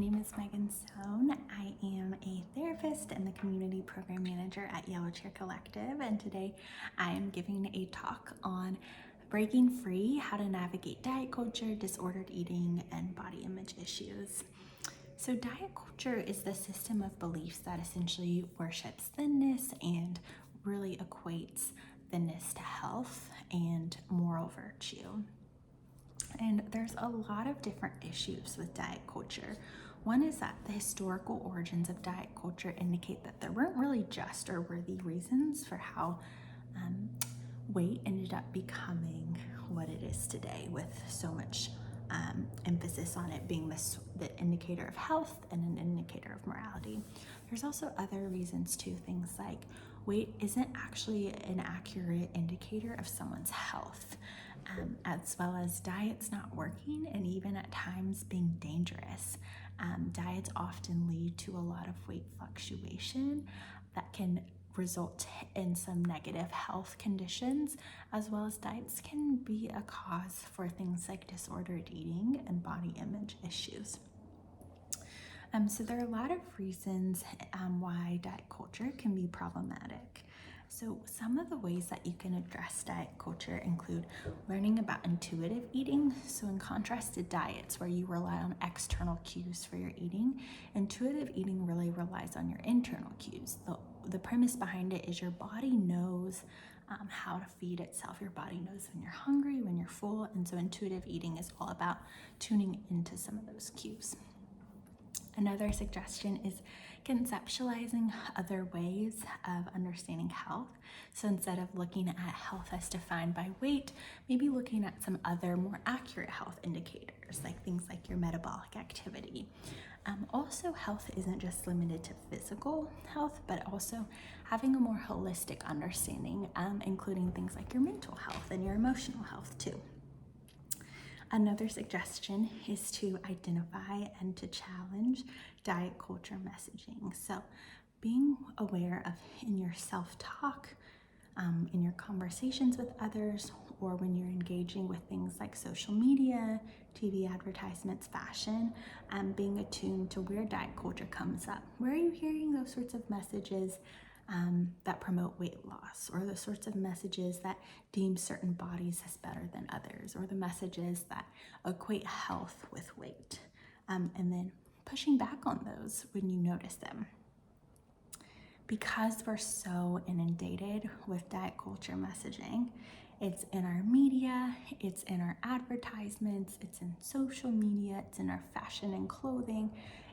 name is Megan Sohn. I am a therapist and the community program manager at Yellow Chair Collective, and today I am giving a talk on breaking free, how to navigate diet culture, disordered eating, and body image issues. So diet culture is the system of beliefs that essentially worships thinness and really equates thinness to health and moral virtue. And there's a lot of different issues with diet culture. One is that the historical origins of diet culture indicate that there weren't really just or worthy reasons for how weight ended up becoming what it is today, with so much emphasis on it being the indicator of health and an indicator of morality. There's also other reasons too, things like weight isn't actually an accurate indicator of someone's health, as well as diets not working and even at times being dangerous. Diets often lead to a lot of weight fluctuation that can result in some negative health conditions, as well as diets can be a cause for things like disordered eating and body image issues. So there are a lot of reasons why diet culture can be problematic. So some of the ways that you can address diet culture include learning about intuitive eating. So in contrast to diets where you rely on external cues for your eating, intuitive eating really relies on your internal cues. The premise behind it is your body knows how to feed itself. Your body knows when you're hungry, when you're full, and so intuitive eating is all about tuning into some of those cues. Another suggestion is conceptualizing other ways of understanding health. So instead of looking at health as defined by weight, maybe looking at some other more accurate health indicators, like things like your metabolic activity. Also, health isn't just limited to physical health, but also having a more holistic understanding, including things like your mental health and your emotional health too. Another suggestion is to identify and to challenge diet culture messaging. So being aware of in your self-talk, in your conversations with others, or when you're engaging with things like social media, TV advertisements, fashion, being attuned to where diet culture comes up. Where are you hearing those sorts of messages that promote weight loss, or the sorts of messages that deem certain bodies as better than others, or the messages that equate health with weight, and then pushing back on those when you notice them. Because we're so inundated with diet culture messaging, it's in our media, it's in our advertisements, it's in social media, it's in our fashion and clothing,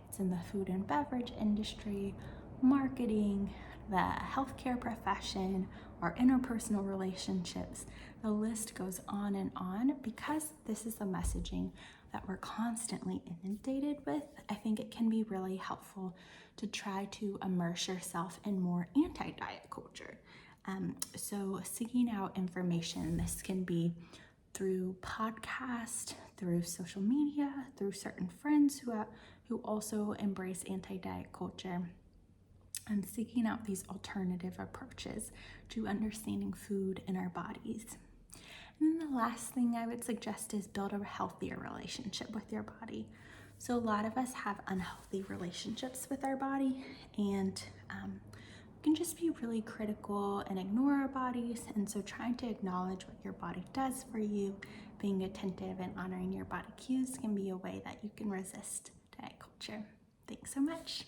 it's in the food and beverage industry, marketing, the healthcare profession, our interpersonal relationships. The list goes on and on. Because this is the messaging that we're constantly inundated with, I think it can be really helpful to try to immerse yourself in more anti-diet culture. So seeking out information, this can be through podcast, through social media, through certain friends who also embrace anti-diet culture, and seeking out these alternative approaches to understanding food in our bodies. And then the last thing I would suggest is build a healthier relationship with your body. So a lot of us have unhealthy relationships with our body, and we can just be really critical and ignore our bodies. And so trying to acknowledge what your body does for you, being attentive and honoring your body cues can be a way that you can resist diet culture. Thanks so much.